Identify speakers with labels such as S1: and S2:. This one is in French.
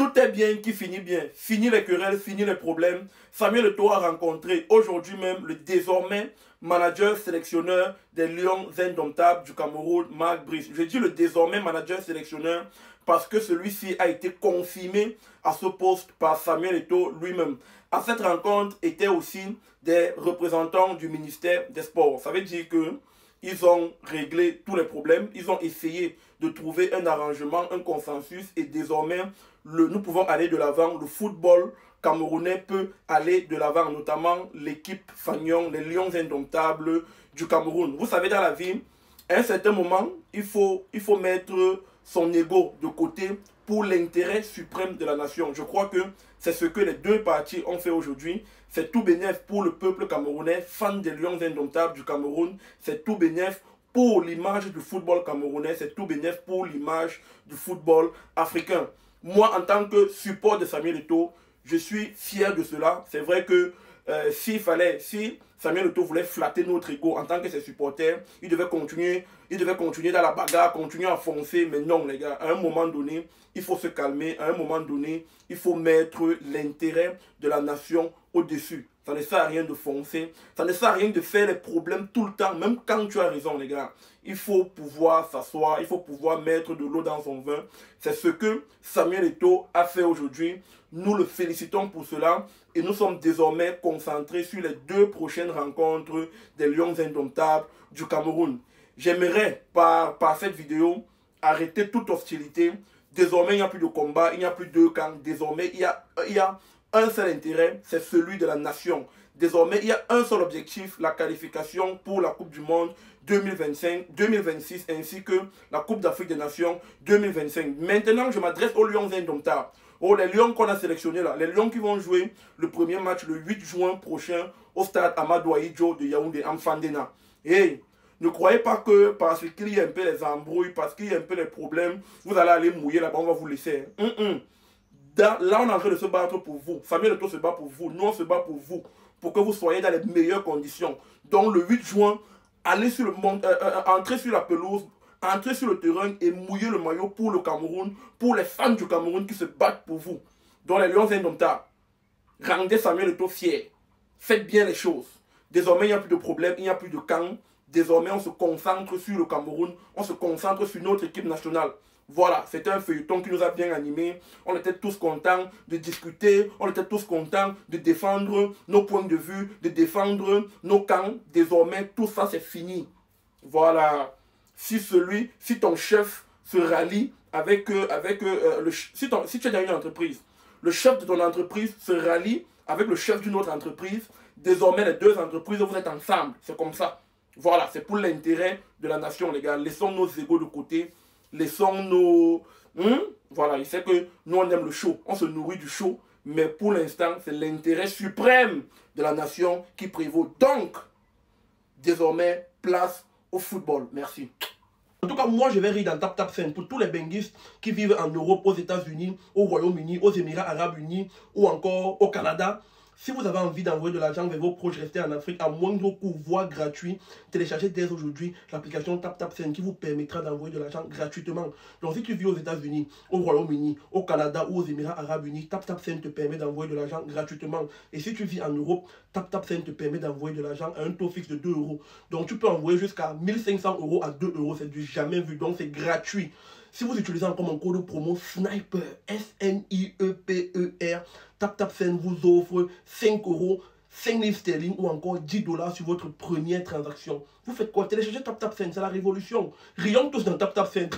S1: Tout est bien qui finit bien. Fini les querelles, fini les problèmes. Samuel Eto'o a rencontré aujourd'hui même le désormais manager sélectionneur des Lions Indomptables du Cameroun, Marc Brice. Je dis le désormais manager sélectionneur parce que celui-ci a été confirmé à ce poste par Samuel Eto'o lui-même. À cette rencontre étaient aussi des représentants du ministère des Sports. Ça veut dire que ils ont réglé tous les problèmes, ils ont essayé de trouver un arrangement, un consensus et désormais nous pouvons aller de l'avant. Le football camerounais peut aller de l'avant, notamment l'équipe Fagnon, les Lions Indomptables du Cameroun. Vous savez, dans la vie, à un certain moment, il faut mettre son ego de côté pour l'intérêt suprême de la nation. Je crois que c'est ce que les deux partis ont fait aujourd'hui. C'est tout bénéf pour le peuple camerounais, fan des Lions Indomptables du Cameroun. C'est tout bénéf pour l'image du football camerounais. C'est tout bénéf pour l'image du football africain. Moi, en tant que support de Samuel Eto'o, je suis fier de cela. C'est vrai que si Samuel Eto'o voulait flatter notre ego en tant que ses supporters, il devait continuer dans la bagarre, continuer à foncer. Mais non, les gars, à un moment donné, il faut se calmer. À un moment donné, il faut mettre l'intérêt de la nation au-dessus. Ça ne sert à rien de foncer. Ça ne sert à rien de faire les problèmes tout le temps, même quand tu as raison, les gars. Il faut pouvoir s'asseoir, il faut pouvoir mettre de l'eau dans son vin. C'est ce que Samuel Eto'o a fait aujourd'hui. Nous le félicitons pour cela et nous sommes désormais concentrés sur les deux prochaines rencontres des Lions Indomptables du Cameroun. J'aimerais, par cette vidéo, arrêter toute hostilité. Désormais, il n'y a plus de combat, il n'y a plus de camps. Désormais, il y a un seul intérêt, c'est celui de la nation. Désormais, il y a un seul objectif, la qualification pour la Coupe du Monde 2025, 2026, ainsi que la Coupe d'Afrique des Nations 2025. Maintenant, je m'adresse aux Lions Indomptables. Oh, les Lions qu'on a sélectionnés là, les Lions qui vont jouer le premier match le 8 juin prochain au stade Amadou Ahidjo de Yaoundé, en Fandena. Et ne croyez pas que parce qu'il y a un peu les embrouilles, parce qu'il y a un peu les problèmes, vous allez aller mouiller là-bas, on va vous laisser. Là, on est en train de se battre pour vous. Samuel Eto'o se bat pour vous. Nous, on se bat pour vous. Pour que vous soyez dans les meilleures conditions. Donc, le 8 juin, allez sur le monde, entrez sur la pelouse, entrez sur le terrain et mouillez le maillot pour le Cameroun, pour les fans du Cameroun qui se battent pour vous. Donc, les Lions Indomptables, rendez Samuel Eto'o fier. Faites bien les choses. Désormais, il n'y a plus de problème, il n'y a plus de camp. Désormais, on se concentre sur le Cameroun, on se concentre sur notre équipe nationale. Voilà, c'était un feuilleton qui nous a bien animés. On était tous contents de discuter, on était tous contents de défendre nos points de vue, de défendre nos camps. Désormais, tout ça, c'est fini. Voilà. Si ton chef se rallie si tu es dans une entreprise, le chef de ton entreprise se rallie avec le chef d'une autre entreprise, désormais, les deux entreprises, vous êtes ensemble. C'est comme ça. Voilà, c'est pour l'intérêt de la nation, les gars. Laissons nos égos de côté. Laissons nos... Voilà, il sait que nous, on aime le show. On se nourrit du show. Mais pour l'instant, c'est l'intérêt suprême de la nation qui prévaut. Donc, désormais, place au football. Merci. En tout cas, moi, je vais rire dans Tap Tap Scène pour tous les benguistes qui vivent en Europe, aux États-Unis, au Royaume-Uni, aux Émirats Arabes Unis ou encore au Canada. Si vous avez envie d'envoyer de l'argent vers vos proches restés en Afrique à moindre coût, voire gratuit, téléchargez dès aujourd'hui l'application TapTapSend qui vous permettra d'envoyer de l'argent gratuitement. Donc si tu vis aux États-Unis, au Royaume-Uni, au Canada ou aux Émirats Arabes Unis, TapTapSend te permet d'envoyer de l'argent gratuitement. Et si tu vis en Europe, TapTapSend te permet d'envoyer de l'argent à un taux fixe de 2 €. Donc tu peux envoyer jusqu'à 1500 € à 2 €. C'est du jamais vu, donc c'est gratuit. Si vous utilisez encore mon code promo SNIPER, SNIEPER, TapTapSend vous offre 5 €, 5 livres sterling ou encore 10 $ sur votre première transaction. Vous faites quoi? Téléchargez TapTapSend, c'est la révolution. Rions tous dans TapTapSend.